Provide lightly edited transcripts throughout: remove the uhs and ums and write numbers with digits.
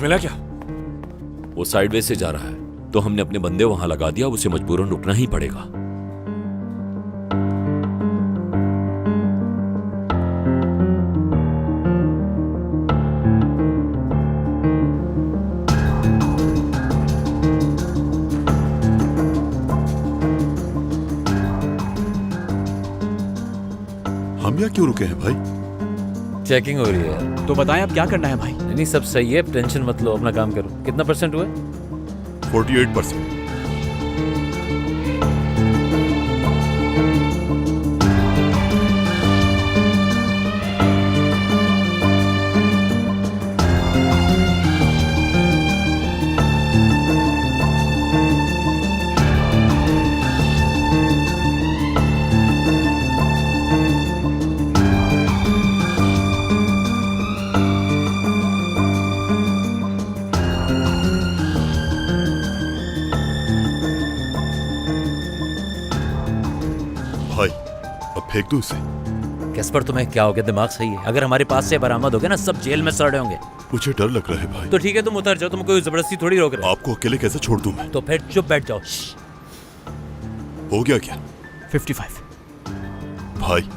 कुछ मिला क्या? वो साइडवे से जा रहा है तो हमने अपने बंदे वहां लगा दिया, उसे मजबूरन रुकना ही पड़ेगा। हम यहाँ क्यों रुके हैं भाई? चेकिंग हो रही है। तो बताएं अब क्या करना है भाई? नहीं, सब सही है, टेंशन मत लो, अपना काम करो। कितना % हुआ? 48%। भाई अब फेंक दो इसे। कैस्पर, तुम्हें क्या हो गया? दिमाग सही है? अगर हमारे पास से बरामद हो गया ना, सब जेल में सड़े होंगे। मुझे डर लग रहा है भाई। तो ठीक है, तुम उतर जाओ, तुम कोई जबरदस्ती थोड़ी रोक रहे हो। आपको अकेले कैसे छोड़ दूं मैं? तो फिर चुप बैठ जाओ। हो गया क्या? 55। भाई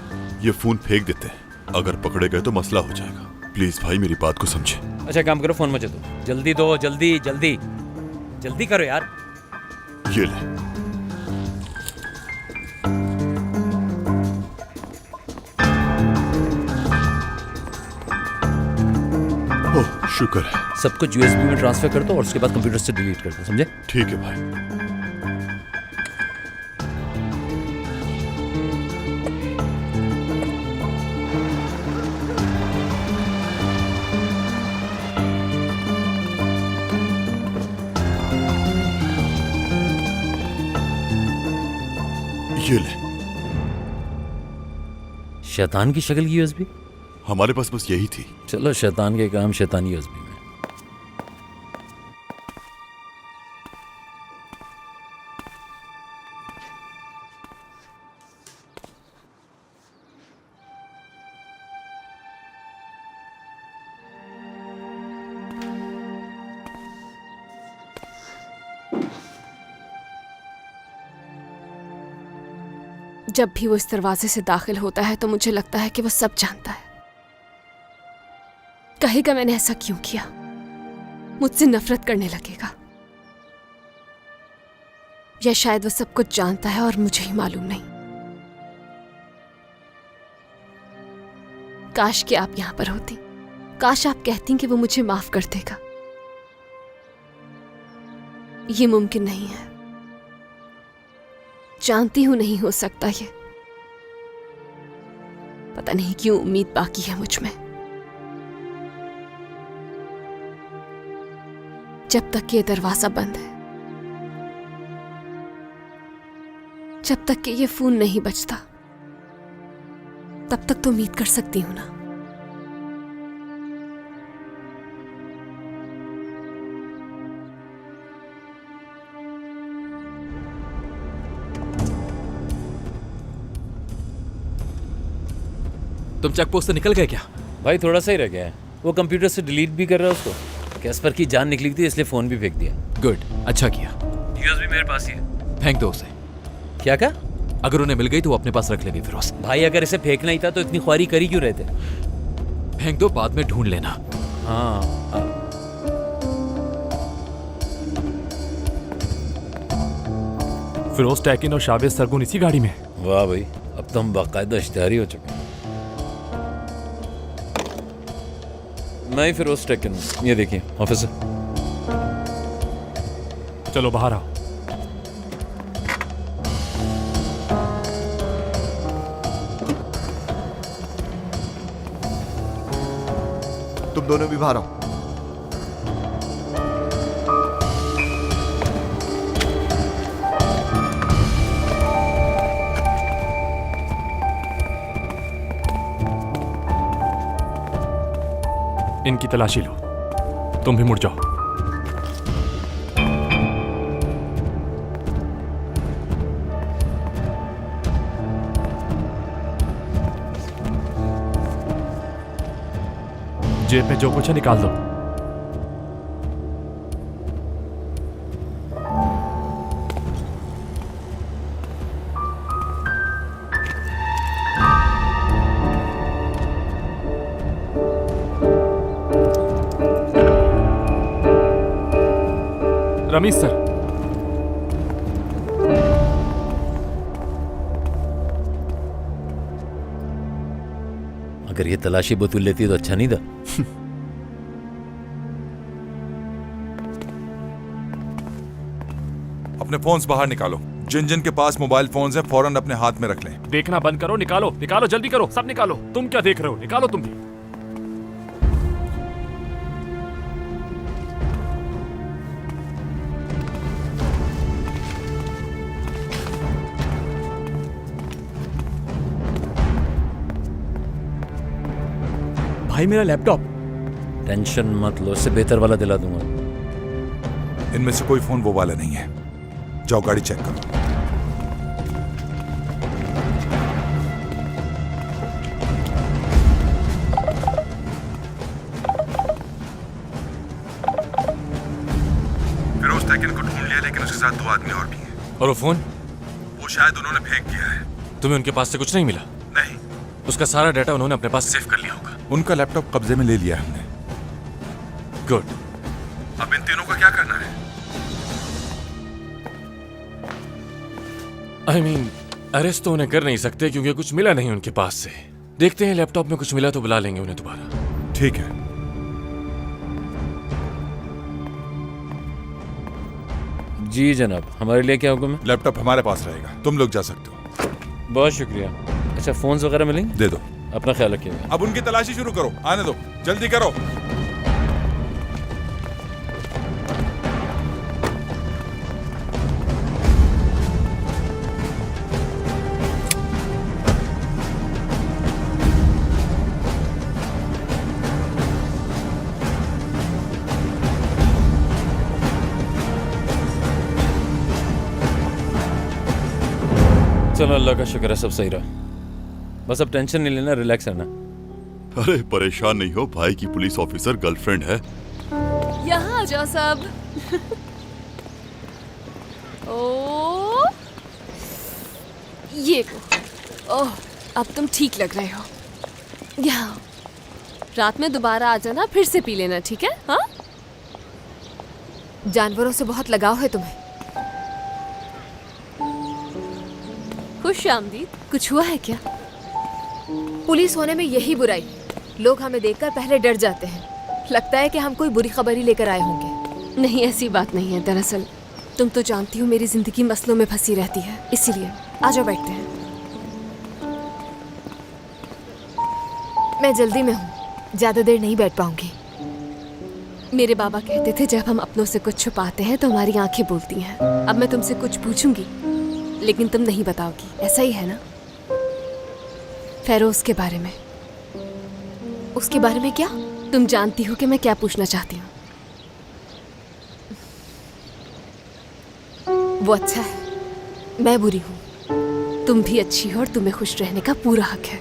ये फोन फेंक देते हैं, अगर पकड़े गए तो मसला हो जाएगा। प्लीज भाई मेरी बात को समझे। अच्छा काम करो, फोन मुझे दो, जल्दी दो, जल्दी जल्दी जल्दी करो यार। ये ले। ओह शुक्र है। सब कुछ USB में ट्रांसफर कर दो और उसके बाद कंप्यूटर से डिलीट कर दो, समझे? ठीक है भाई। ये ले। शैतान की शक्ल की USB? हमारे पास बस यही थी। चलो, शैतान के काम शैतानी USB में। जब भी वो इस दरवाजे से दाखिल होता है तो मुझे लगता है कि वो सब जानता है। कहेगा मैंने ऐसा क्यों किया, मुझसे नफरत करने लगेगा, या शायद वो सब कुछ जानता है और मुझे ही मालूम नहीं। काश कि आप यहां पर होती, काश आप कहती कि वो मुझे माफ कर देगा। ये मुमकिन नहीं है, जानती हूं नहीं हो सकता ये। पता नहीं क्यों उम्मीद बाकी है मुझ में। जब तक ये दरवाजा बंद है, जब तक कि ये फोन नहीं बजता, तब तक तो उम्मीद कर सकती हूं ना। तुम चेक पोस्ट से निकल गए क्या? भाई थोड़ा सा ही रह गया है, वो कंप्यूटर से डिलीट भी कर रहा है उसको। कैस्पर की जान निकली थी इसलिए फोन भी फेंक दिया। गुड, अच्छा किया। USB मेरे पास ही है। फेंक दो उसे। क्या कहा? अगर उन्हें मिल गई तो वो अपने पास रख लेगी फिरोज। भाई अगर इसे फेंकना ही था तो इतनी ख्वारी करी क्यों रहे थे? फेंक दो, बाद में ढूंढ लेना। हाँ, फिरोज टैकिन और शावेज सरगुन इसी गाड़ी में। वाह भाई, अब तो हम बाकायदा इश्तिहारी हो चुके हैं। मैं ही फिरोज टेकन, ये देखिए ऑफिसर। चलो बाहर आओ। तुम दोनों भी बाहर आओ। इनकी तलाशी लो, तुम भी मुड़ जाओ। जेब में जो कुछ है निकाल दो। रमीज सर। अगर ये तलाशी बोतल लेती तो अच्छा नहीं था। अपने फोन्स बाहर निकालो। जिन जिन के पास मोबाइल फोन्स हैं फौरन अपने हाथ में रख लें। देखना बंद करो, निकालो निकालो, जल्दी करो, सब निकालो। तुम क्या देख रहे हो? निकालो तुम भी। भाई मेरा लैपटॉप। टेंशन मत लो, इससे बेहतर वाला दिला दूंगा। इनमें से कोई फोन वो वाला नहीं है। जाओ गाड़ी चेक करो। फिरोज तैकिन को ढूंढ लिया, लेकिन उसके साथ 2 आदमी और भी हैं। और वो फोन? वो शायद उन्होंने फेंक दिया है। तुम्हें उनके पास से कुछ नहीं मिला? नहीं, उसका सारा डाटा उन्होंने अपने पास सेव कर लिया होगा। उनका लैपटॉप कब्जे में ले लिया हमने। गुड। अब इन तीनों का क्या करना है? आई मीन अरेस्ट तो उन्हें कर नहीं सकते क्योंकि कुछ मिला नहीं उनके पास से। देखते हैं, लैपटॉप में कुछ मिला तो बुला लेंगे उन्हें दोबारा। ठीक है। जी जनाब, हमारे लिए क्या हुक्म है? लैपटॉप हमारे पास रहेगा, तुम लोग जा सकते हो। बहुत शुक्रिया। अच्छा, फोन्स वगैरह मिलेंगे? दे दो। अपना ख्याल रखिएगा। अब उनकी तलाशी शुरू करो। आने दो, जल्दी करो। चलो, अल्लाह का शुक्र है, सब सही रहा। बस अब टेंशन नहीं लेना, रिलैक्स रहना। अरे परेशान नहीं हो, भाई की पुलिस ऑफिसर गर्लफ्रेंड है। यहाँ आ जाओ सब। ओ, ये लो। ओह, अब तुम ठीक लग रहे हो। यहाँ रात में दोबारा आ जाना, फिर से पी लेना, ठीक है? हाँ? जानवरों से बहुत लगाव है तुम्हें। खुश आमदीद। कुछ हुआ है क्या? पुलिस होने में यही बुराई, लोग हमें देखकर पहले डर जाते हैं। लगता है कि हम कोई बुरी खबर ही लेकर आए होंगे। नहीं, ऐसी बात नहीं है। दरअसल तुम तो जानती हो मेरी जिंदगी मसलों में फंसी रहती है, इसीलिए। आ जाओ, बैठते हैं। मैं जल्दी में हूँ, ज्यादा देर नहीं बैठ पाऊंगी। मेरे बाबा कहते थे जब हम अपनों से कुछ छुपाते हैं तो हमारी आंखें बोलती हैं। अब मैं तुमसे कुछ पूछूंगी लेकिन तुम नहीं बताओगी, ऐसा ही है ना? फेरोज के बारे में। उसके बारे में क्या? तुम जानती हो कि मैं क्या पूछना चाहती हूँ। वो अच्छा है, मैं बुरी हूँ। तुम भी अच्छी हो और तुम्हें खुश रहने का पूरा हक है।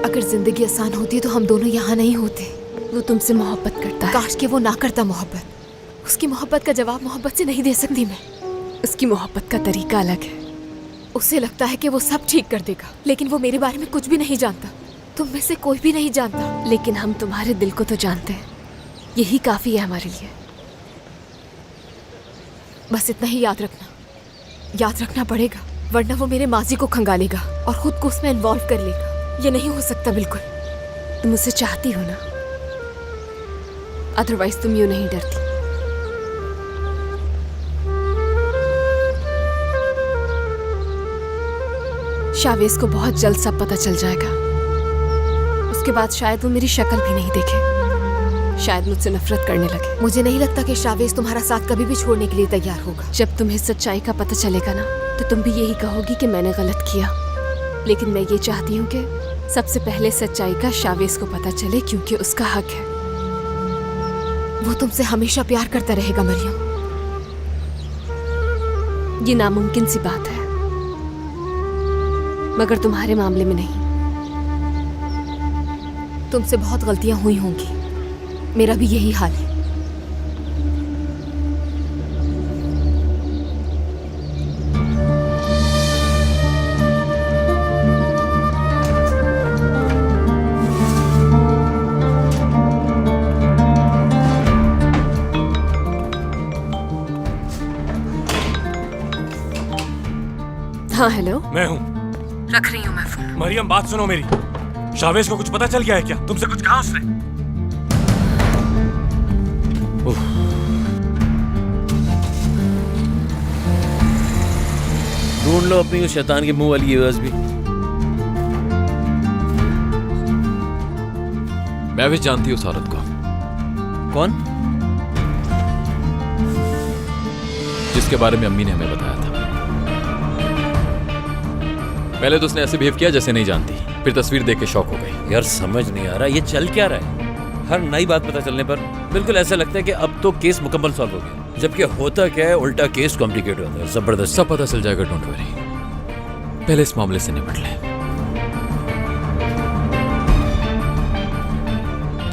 अगर जिंदगी आसान होती तो हम दोनों यहाँ नहीं होते। वो तुमसे मोहब्बत करता है। काश कि वो ना करता मोहब्बत। उसकी मोहब्बत का जवाब मोहब्बत से नहीं दे सकती मैं। उसकी मोहब्बत का तरीका अलग है। उसे लगता है कि वो सब ठीक कर देगा, लेकिन वो मेरे बारे में कुछ भी नहीं जानता। तुम में से कोई भी नहीं जानता। लेकिन हम तुम्हारे दिल को तो जानते हैं, यही काफी है हमारे लिए। बस इतना ही याद रखना, याद रखना पड़ेगा, वरना वो मेरे माजी को खंगालेगा और खुद को उसमें इन्वॉल्व कर लेगा। ये नहीं हो सकता बिल्कुल। तुम उसे चाहती हो ना, अदरवाइज तुम यूं नहीं डरती। शावेज को बहुत जल्द सब पता चल जाएगा। उसके बाद शायद वो मेरी शक्ल भी नहीं देखे, शायद मुझसे नफरत करने लगे। मुझे नहीं लगता कि शावेज तुम्हारा साथ कभी भी छोड़ने के लिए तैयार होगा। जब तुम्हें सच्चाई का पता चलेगा ना, तो तुम भी यही कहोगी कि मैंने गलत किया। लेकिन मैं ये चाहती हूँ कि सबसे पहले सच्चाई का शावेज को पता चले, क्योंकि उसका हक है। वो तुमसे हमेशा प्यार करता रहेगा मरियम। ये नामुमकिन सी बात है, मगर तुम्हारे मामले में नहीं। तुमसे बहुत गलतियां हुई होंगी, मेरा भी यही हाल है। हाँ हेलो, मैं हूँ। रख रही हूँ मैं फोन। मरियम बात सुनो मेरी। शावेज को कुछ पता चल गया है क्या? तुमसे कुछ कहा उसने? ढूंढ लो अपनी उस शैतान के मुंह वाली यूएसबी। मैं भी जानती हूँ उस औरत को, कौन? जिसके बारे में अम्मी ने हमें बताया था। पहले तो उसने ऐसे बिहेव किया जैसे नहीं जानती, फिर तस्वीर देख के शॉक हो गई। यार समझ नहीं आ रहा ये चल क्या रहा है। हर नई बात पता चलने पर बिल्कुल ऐसा लगता है कि अब तो केस मुकम्मल सॉल्व हो गया, जबकि होता क्या है, उल्टा केस कॉम्प्लिकेट होता है। जबरदस्त। सब पता चल जाएगा, डोंट वरी। पहले इस मामले से निपट ले।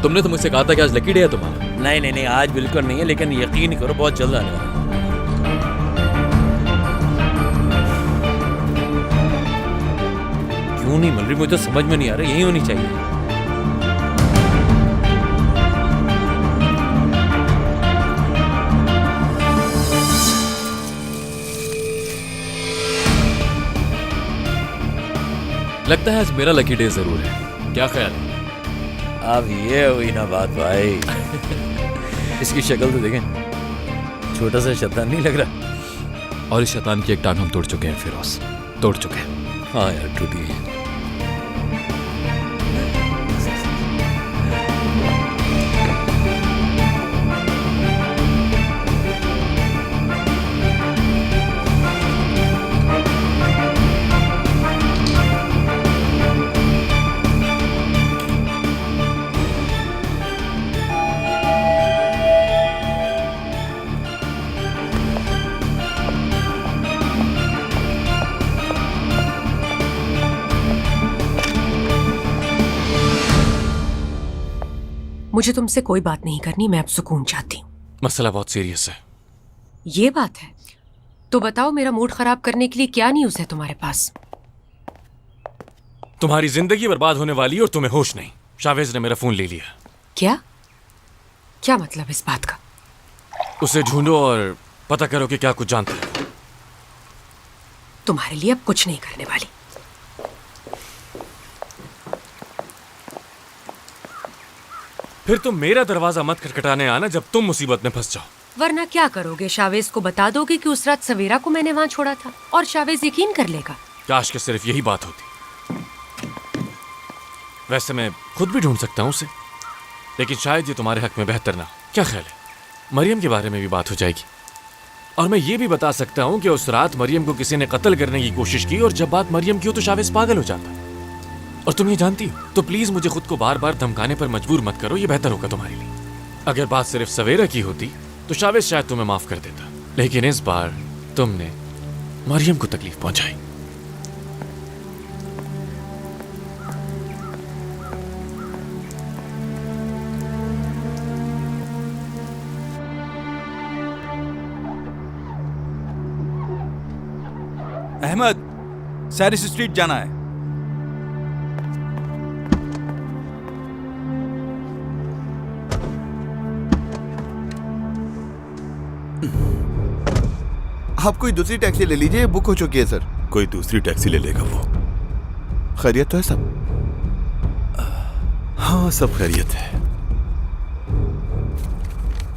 तुमने तो मुझसे कहा था कि आज लकी डे है तुम्हारा। नहीं नहीं नहीं, आज बिल्कुल नहीं है, लेकिन यकीन करो बहुत जल्द आने वाला है। क्यों नहीं मिल रही मुझे तो समझ में नहीं आ रहा, यही होनी चाहिए। लगता है आज मेरा लकी डे जरूर है, क्या ख्याल है? अब ये हुई ना बात भाई। इसकी शक्ल तो देखें, छोटा सा शैतान नहीं लग रहा? और इस शैतान की एक टांग हम तोड़ चुके हैं फिरोज, तोड़ चुके हैं। हाँ यार टूटी है। मुझे तुमसे कोई बात नहीं करनी, मैं अब सुकून चाहती हूँ। मसला बहुत सीरियस है। ये बात है तो बताओ, मेरा मूड खराब करने के लिए क्या न्यूज़ है तुम्हारे पास? तुम्हारी जिंदगी बर्बाद होने वाली है और तुम्हें होश नहीं। शावेज ने मेरा फोन ले लिया। क्या क्या मतलब इस बात का? उसे ढूंढो और पता करो कि क्या कुछ जानता है। तुम्हारे लिए अब कुछ नहीं करने वाली। फिर तुम मेरा दरवाजा मत खटखटाने आना जब तुम मुसीबत में फंस जाओ। वरना क्या करोगे? शावेज को बता दोगे कि उस रात सवेरा को मैंने वहां छोड़ा था और शावेज यकीन कर लेगा। काश के सिर्फ यही बात होती। वैसे मैं खुद भी ढूंढ सकता हूं उसे, लेकिन शायद ये तुम्हारे हक में बेहतर ना। क्या ख्याल है? मरियम के बारे में भी बात हो जाएगी और मैं ये भी बता सकता हूं कि उस रात मरियम को किसी ने कत्ल करने की कोशिश की और जब बात मरियम की हो तो शावेज पागल हो जाता। और तुम ये जानती हो, तो प्लीज मुझे खुद को बार बार धमकाने पर मजबूर मत करो, ये बेहतर होगा तुम्हारे लिए। अगर बात सिर्फ सवेरा की होती तो शावेज शायद तुम्हें माफ कर देता, लेकिन इस बार तुमने मरियम को तकलीफ पहुंचाई। अहमद, सैरिस स्ट्रीट जाना है। आप कोई दूसरी टैक्सी ले लीजिए, बुक हो चुकी है सर। कोई दूसरी टैक्सी ले लेगा वो। खैरियत तो है सब? हाँ सब खैरियत है।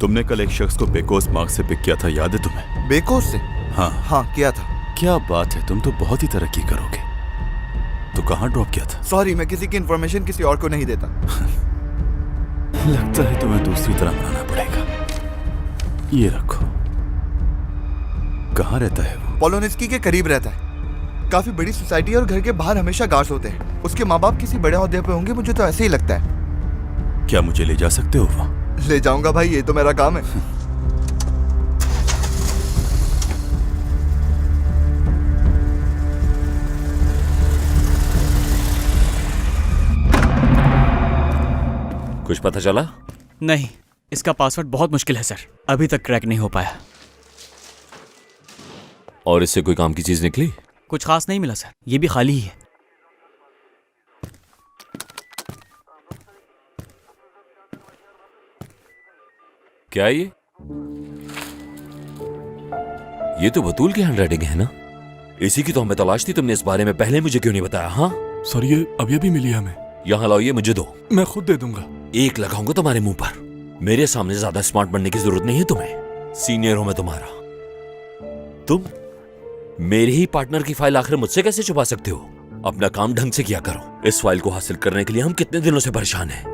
तुमने कल एक शख्स को बेकोस मार्ग से पिक किया था, याद है तुम्हें? बेकोस से? हाँ हाँ किया था। क्या बात है, तुम तो बहुत ही तरक्की करोगे। तो कहाँ ड्रॉप किया था? सॉरी, मैं किसी की इंफॉर्मेशन किसी और को नहीं देता। लगता है तुम्हें दूसरी तरह बनाना पड़ेगा। ये रखो। कहाँ रहता है वो? पोलोनिस्की के करीब रहता है। काफी बड़ी सोसाइटी और घर के बाहर हमेशा गार्ड्स होते हैं। उसके माँ बाप किसी बड़े ओहदे पे होंगे, मुझे तो ऐसे ही लगता है। क्या मुझे ले जा सकते हो वहाँ? ले जाऊंगा भाई, ये तो मेरा काम है। कुछ पता चला? नहीं, इसका पासवर्ड बहुत मुश्किल है सर, अभी तक क्रैक नहीं हो पाया। और इससे कोई काम की चीज निकली? कुछ खास नहीं मिला सर, ये भी खाली ही है। क्या ये तो बतूल की हैंडराइटिंग है ना? इसी की तो हमें तलाश थी, तुमने इस बारे में पहले मुझे क्यों नहीं बताया? हाँ सर ये अभी अभी मिली है हमें। यहाँ लाओ, ये मुझे दो। मैं खुद दे दूंगा। एक लगाऊंगा तुम्हारे मुंह पर। मेरे सामने ज्यादा स्मार्ट बनने की जरूरत नहीं है तुम्हें। सीनियर हूं मैं तुम्हारा। तुम मेरे ही पार्टनर की फाइल आखिर मुझसे कैसे छुपा सकते हो? अपना काम ढंग से किया करो। इस फाइल को हासिल करने के लिए हम कितने दिनों से परेशान हैं।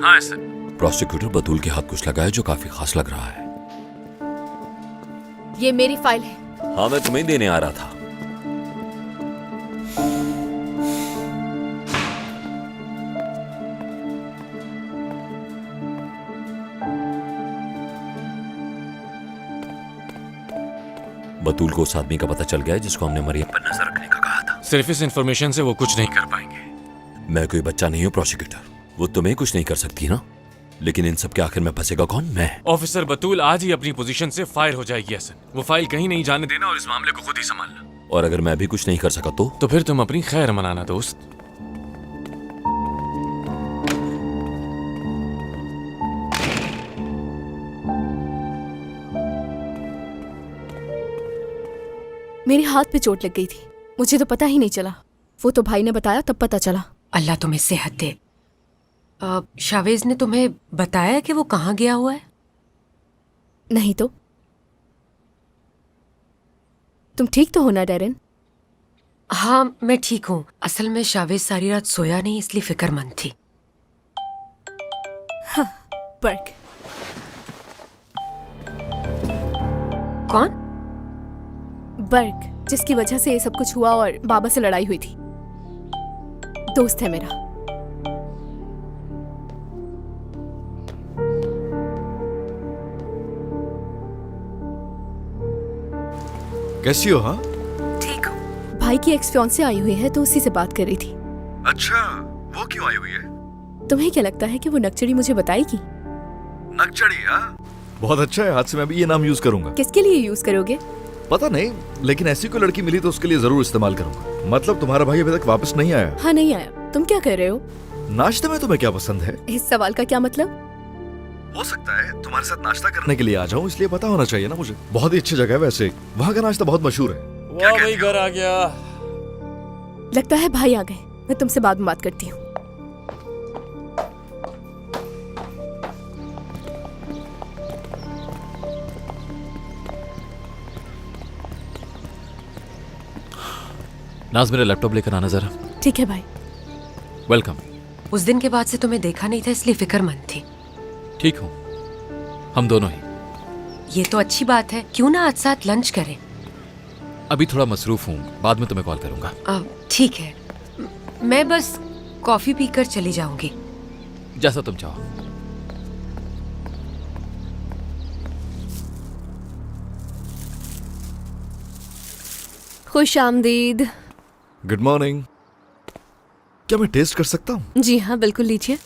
हाँ सर। प्रोसिक्यूटर बतूल के हाथ कुछ लगा है जो काफी खास लग रहा है। ये मेरी फाइल है। हाँ मैं तुम्हें देने आ रहा था। बतूल को उस आदमी का पता चल गया है जिसको हमने मरियम पर नजर रखने का कहा था। सिर्फ इस इंफॉर्मेशन से वो कुछ नहीं कर पाएंगे। मैं कोई बच्चा नहीं हूँ प्रोसिक्यूटर, वो तुम्हें कुछ नहीं कर सकती ना। लेकिन इन सब के आखिर में फंसेगा कौन? मैं। ऑफिसर बतूल आज ही अपनी पोजीशन से फायर हो जाएगी हसन। वो फाइल कहीं नहीं जाने देना और इस मामले को खुद ही संभालना। और अगर मैं भी कुछ नहीं कर सका तो फिर तुम अपनी खैर मनाना दोस्त। मेरे हाथ पे चोट लग गई थी, मुझे तो पता ही नहीं चला। वो तो भाई ने बताया तब पता चला। अल्लाह तुम्हें सेहत दे। शावेज ने तुम्हें बताया कि वो कहाँ गया हुआ है? नहीं तो। तुम ठीक तो हो ना डेरेन? हाँ मैं ठीक हूँ। असल में शावेज सारी रात सोया नहीं इसलिए फिक्रमंद थी। हाँ, बर्क। कौन? बर्क, जिसकी वजह से ये सब कुछ हुआ और बाबा से लड़ाई हुई थी। दोस्त है मेरा। कैसी हो? हाँ ठीक हूँ। भाई की एक्स फियांसे आई हुई है तो उसी से बात कर रही थी। अच्छा, वो क्यों आई हुई है? तुम्हें क्या लगता है कि वो नक्चड़ी मुझे बताएगी? नक्चड़ी? हाँ बहुत अच्छा है, आज से मैं भी ये नाम यूज करूंगा। किसके लिए यूज करोगे? पता नहीं, लेकिन ऐसी कोई लड़की मिली तो उसके लिए जरूर इस्तेमाल करूंगा। मतलब तुम्हारा भाई अभी तक वापस नहीं आया? हाँ नहीं आया। तुम क्या कर रहे हो? नाश्ते में तुम्हें क्या पसंद है? इस सवाल का क्या मतलब? हो सकता है तुम्हारे साथ नाश्ता करने के लिए आ जाऊं, इसलिए पता होना चाहिए ना मुझे। बहुत ही अच्छी जगह है वैसे, वहाँ का नाश्ता बहुत मशहूर है। वाह भाई घर आ गया। लगता है भाई आ गए। मैं तुमसे बाद में बात करती हूँ। नाज मेरा लैपटॉप लेकर आना जरा। ठीक है भाई। वेलकम। उस दिन के बाद से तुम्हें देखा नहीं था इसलिए फिक्रमंद थी। ठीक हूँ, हम दोनों ही। ये तो अच्छी बात है। क्यों ना आज साथ लंच करें? अभी थोड़ा मसरूफ हूँ, बाद में तुम्हें कॉल करूंगा। ठीक है, मैं बस कॉफी पीकर चली जाऊंगी। जैसा तुम चाहो। खुश आमदीद। Good morning. क्या मैं टेस्ट कर सकता हूँ? जी हाँ बिल्कुल, लीजिए।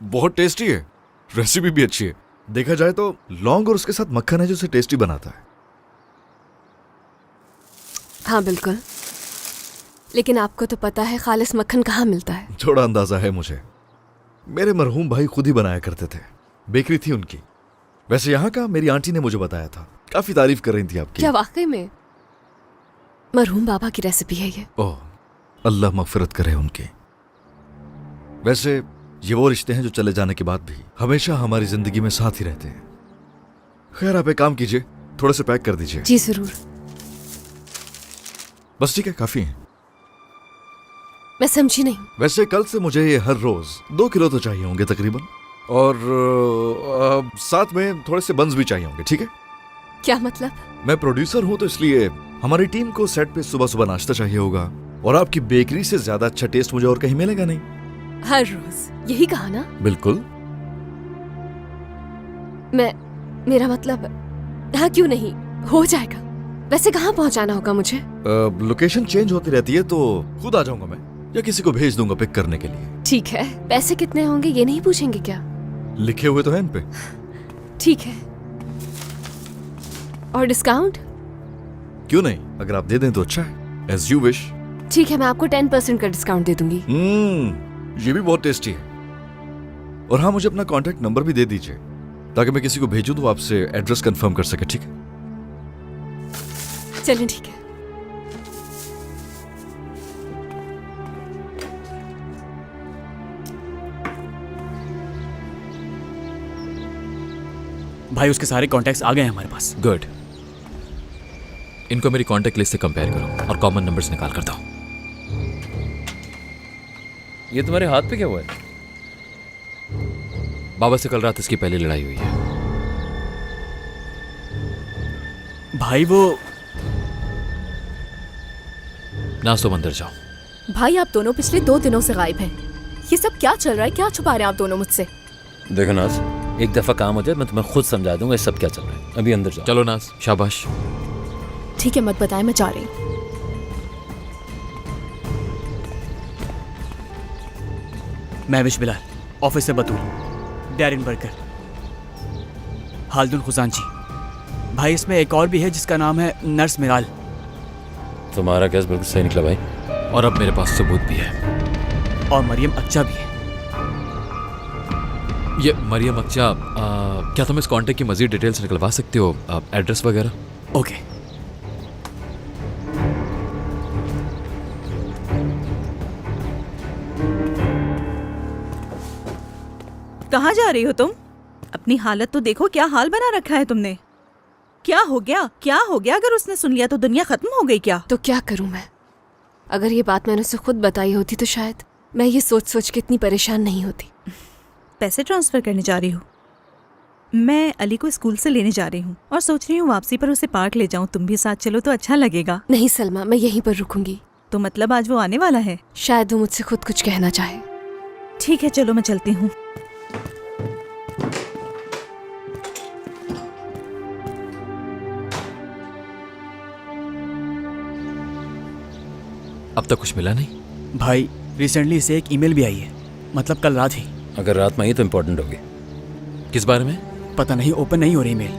बहुत टेस्टी है। रेसिपी भी अच्छी है। देखा जाए तो लौंग और उसके साथ मक्खन है जो उसे टेस्टी बनाता है। हाँ बिल्कुल, लेकिन आपको तो पता है खालिस मक्खन कहाँ मिलता है। थोड़ा अंदाजा है मुझे। मेरे मरहूम भाई खुद ही बनाया करते थे, बेकरी थी उनकी। वैसे यहाँ का मेरी आंटी ने मुझे बताया था, काफी तारीफ कर रही थी आपकी। क्या वाकई में? मरहूम बाबा की रेसिपी है ये। ओह, अल्लाह मगफिरत करे उनकी। वैसे ये वो रिश्ते हैं जो चले जाने के बाद भी हमेशा हमारी जिंदगी में साथ ही रहते हैं। खैर आप एक काम कीजिए, थोड़े से पैक कर दीजिए। जी जरूर। बस ठीक है, काफी है। मैं समझी नहीं। वैसे कल से मुझे ये हर रोज 2 किलो तो चाहिए होंगे तकरीबन, और साथ में थोड़े से बंस भी चाहिए होंगे, ठीक है? क्या मतलब? मैं प्रोड्यूसर हूं तो इसलिए हमारी टीम को सेट पे सुबह सुबह नाश्ता चाहिए होगा, और आपकी बेकरी से ज्यादा अच्छा टेस्ट मुझे और कहीं मिलेगा नहीं। हर रोज यही कहा ना? बिल्कुल। मेरा मतलब, हाँ क्यों नहीं, हो जाएगा। वैसे कहाँ पहुँचाना होगा मुझे? लोकेशन चेंज होती रहती है तो खुद आ जाऊंगा मैं। या किसी को भेज दूंगा पिक करने के लिए। ठीक है, पैसे कितने होंगे ये नहीं पूछेंगे क्या? लिखे हुए तो हैं इन पे। ठीक है। और डिस्काउंट? क्यों नहीं, अगर आप दे दें तो अच्छा है। As you wish. ठीक है, मैं आपको 10% का डिस्काउंट दे दूंगी। ये भी बहुत टेस्टी है। और हाँ, मुझे अपना कांटेक्ट नंबर भी दे दीजिए ताकि मैं किसी को भेजूं तो आपसे एड्रेस कंफर्म कर सके। ठीक है? चलें, ठीक है। भाई उसके सारे कॉन्टैक्ट्स आ गए हैं हमारे पास। गुड। इनको मेरी कांटेक्ट लिस्ट से कंपेयर करो और कॉमन नंबर्स निकाल कर दो। ये तुम्हारे हाथ पे क्या हुआ है? बाबा से कल रात इसकी पहली लड़ाई हुई है। भाई वो ना तुम अंदर जाओ। भाई आप दोनों पिछले 2 दिनों से गायब हैं। ये सब क्या चल रहा है? क्या छुपा रहे हैं आप दोनों मुझसे? देखो नाज, एक दफा काम हो जाए मैं तुम्हें खुद समझा दूंगा ये सब क्या चल रहा है। अभी अंदर जाओ। चलो नाज, शाबाश। ठीक है, मत बताएं, मैं जा रही हूँ। महविश बिलाल, ऑफिसर बतूल, डैरिन बर्कर, हालदुन खुजानची। भाई इसमें एक और भी है जिसका नाम है नर्स मिराल। तुम्हारा गैस बिल्कुल सही निकला भाई, और अब मेरे पास सबूत भी है। और मरियम अक्चा भी है। ये मरियम अक्चा, क्या तुम इस कांटेक्ट की मजीद डिटेल्स निकलवा सकते हो? एड्रेस वगैरह? ओके। कहाँ जा रही हो तुम? अपनी हालत तो देखो, क्या हाल बना रखा है तुमने। क्या हो गया? क्या हो गया? अगर उसने सुन लिया तो दुनिया खत्म हो गई क्या? तो क्या करूं मैं? अगर ये बात मैंने उसे खुद बताई होती तो शायद मैं ये सोच सोच के इतनी परेशान नहीं होती। पैसे ट्रांसफर करने जा रही हो? मैं अली को स्कूल से लेने जा रही हूँ और सोच रही हूँ वापसी पर उसे पार्क ले जाऊँ। तुम भी साथ चलो तो अच्छा लगेगा। नहीं सलमा, मैं यहीं पर रुकूंगी। तो मतलब आज वो आने वाला है? शायद वो मुझसे खुद कुछ कहना चाहे। ठीक है, चलो मैं चलती हूँ। अब तक कुछ मिला नहीं? भाई रिसेंटली इसे एक ईमेल भी आई है, मतलब कल रात ही। अगर रात में आई तो इम्पोर्टेंट होगी। किस बारे में? पता नहीं, ओपन नहीं हो रही ईमेल,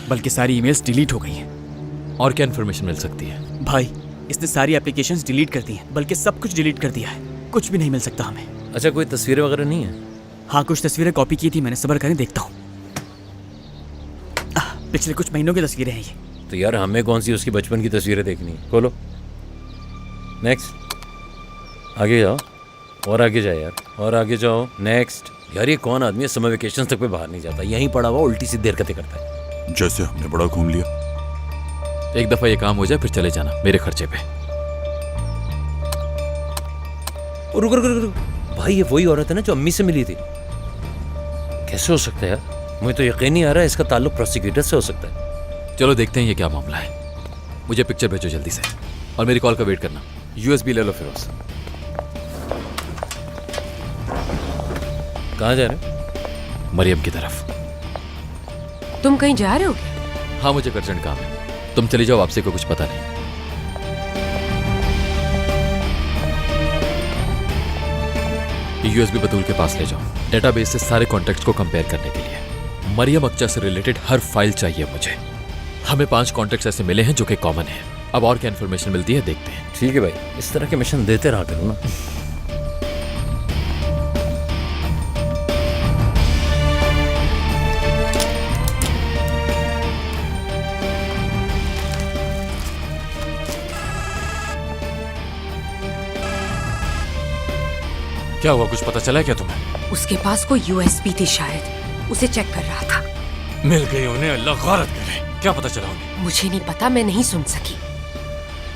बल्कि सारी ईमेल्स डिलीट हो गई हैं। और क्या इन्फॉर्मेशन मिल सकती है? भाई इसने सारी एप्लीकेशंस डिलीट कर दी हैं, बल्कि सब कुछ डिलीट कर दिया है। कुछ भी नहीं मिल सकता हमें। अच्छा, कोई तस्वीरें वगैरह नहीं है? हाँ, कुछ तस्वीरें कॉपी की थी मैंने, सब्र करें देखता हूँ। पिछले कुछ महीनों की तस्वीरें हैं ये। तो यार हमें कौन सी उसकी बचपन की तस्वीरें देखनी है? खोलो, नेक्स्ट, आगे जाओ, और आगे जाओ यार, और आगे जाओ, नेक्स्ट। यार ये कौन आदमी है, समर वेकेशन तक पे बाहर नहीं जाता, यहीं पड़ा हुआ उल्टी सीधी हरकतें करता है। जैसे हमने बड़ा घूम लिया। एक दफा ये काम हो जाए फिर चले जाना मेरे खर्चे पे। रुक रुक रुक रुक, भाई ये वही औरत है ना जो अम्मी से मिली थी? कैसे हो सकता है यार? मुझे तो यकीन नहीं आ रहा है इसका ताल्लुक प्रोसिक्यूटर से हो सकता है। चलो देखते हैं ये क्या मामला है। मुझे पिक्चर भेजो जल्दी से, और मेरी कॉल का वेट करना। यूएसबी ले लो फिरोज। कहाँ जा रहे हो? मरियम की तरफ। तुम कहीं जा रहे हो क्या? हाँ, मुझे अर्जेंट काम है। तुम चली जाओ, आपसे को कुछ पता नहीं। यूएसबी बतूल के पास ले जाओ, डेटाबेस से सारे कॉन्टैक्ट्स को कंपेयर करने के लिए। मरियम अक्चा से रिलेटेड हर फाइल चाहिए मुझे। हमें 5 कॉन्टैक्ट्स ऐसे मिले हैं जो कि कॉमन है। अब और क्या इन्फॉर्मेशन मिलती है देखते हैं। ठीक है भाई, इस तरह के मिशन देते रहा करो ना। क्या हुआ, कुछ पता चला क्या तुम्हें? उसके पास कोई यूएसबी थी शायद, उसे चेक कर रहा था। मिल गई उन्हें, अल्लाह गौरत करे। क्या पता चला उन्हें? मुझे नहीं पता, मैं नहीं सुन सकी।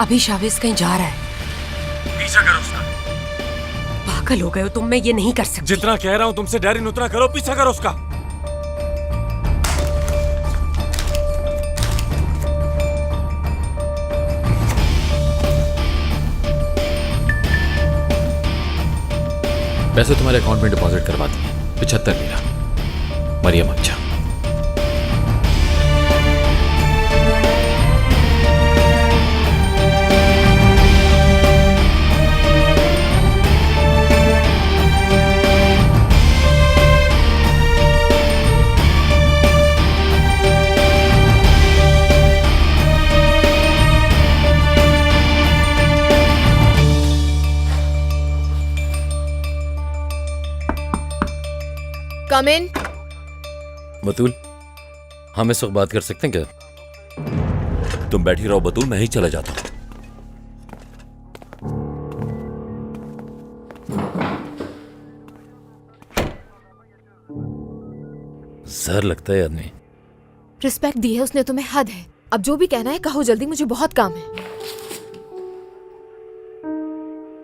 अभी शावेज कहीं जा रहा है। पीछा करो उसका। पागल हो गए हो तुम, मैं ये नहीं कर सकती। जितना कह रहा हूं तुमसे डैरिन, उतना करो, पीछा करो उसका। पैसे तुम्हारे अकाउंट में डिपॉजिट करवा दिए, 75 लीरा। मरियम अक्चा। कम इन। बतूल, हम इस वक्त बात कर सकते हैं क्या? तुम बैठी रहो बतूल, मैं ही चला जाता हूं। जहर लगता है आदमी। रिस्पेक्ट दी है उसने तुम्हें, हद है। अब जो भी कहना है कहो जल्दी, मुझे बहुत काम है।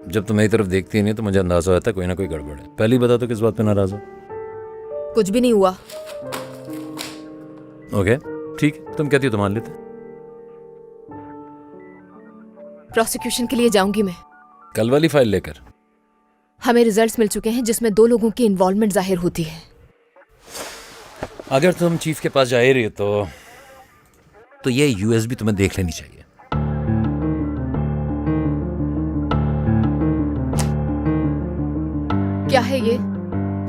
जब तुम मेरी तरफ देखती नहीं तो मुझे अंदाजा होता है कोई ना कोई गड़बड़ है। पहले ही बता तो किस बात पे नाराज हो। कुछ भी नहीं हुआ। ओके ठीक है, तुम कहती हो तो मान लेते। प्रोसिक्यूशन के लिए जाऊंगी मैं। कल वाली फाइल लेकर? हमें रिजल्ट्स मिल चुके हैं जिसमें 2 लोगों की इन्वॉल्वमेंट जाहिर होती है। अगर तुम चीफ के पास जा ही रही हो तो ये यूएसबी तुम्हें देख लेनी चाहिए। क्या है ये?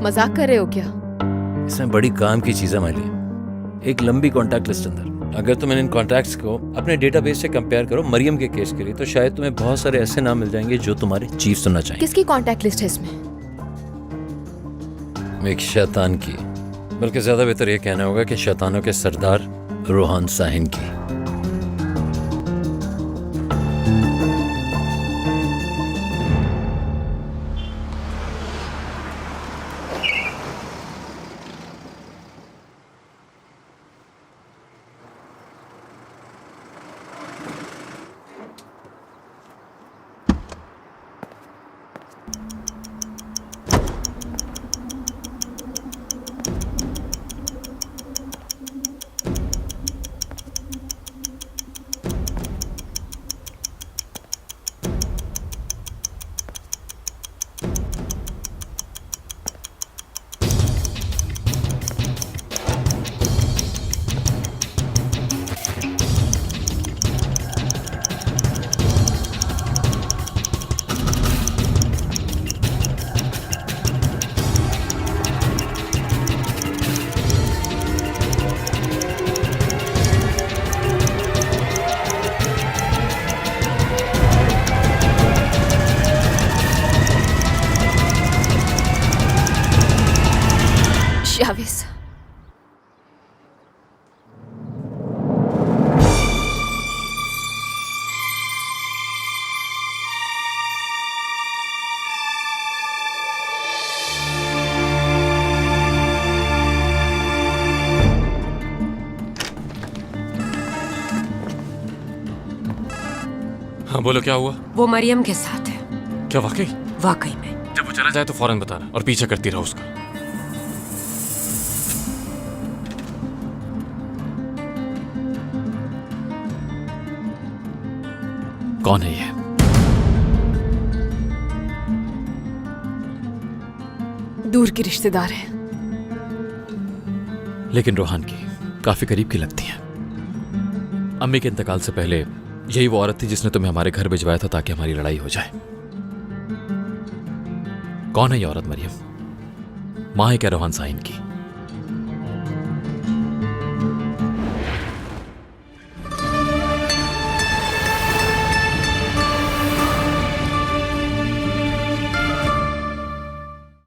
मजाक कर रहे हो क्या? इसमें बड़ी काम की चीज है हमारे लिए। एक लंबी कॉन्टैक्ट लिस्ट अंदर। अगर तुम इन कॉन्टैक्ट्स को अपने डेटाबेस से कंपेयर करो मरियम के केस के लिए, तो शायद तुम्हें बहुत सारे ऐसे नाम मिल जाएंगे जो तुम्हारे चीफ सुनना चाहिए। किसकी कॉन्टैक्ट लिस्ट है इसमें? एक शैतान की, बल्कि ज्यादा बेहतर ये कहना होगा कि शैतानों के सरदार रोहान साहिन की। शावेज, हाँ बोलो, क्या हुआ? वो मरियम के साथ है। क्या वाकई? वाकई में। जब वो चला जाए तो फौरन बताना और पीछे करती रहो उसका। कौन है ये? दूर की रिश्तेदार है, लेकिन रोहान की काफी करीब की लगती है। अम्मी के इंतकाल से पहले यही वो औरत थी जिसने तुम्हें हमारे घर भिजवाया था ताकि हमारी लड़ाई हो जाए। कौन है ये औरत मरियम? मां है क्या रोहान साहिन की?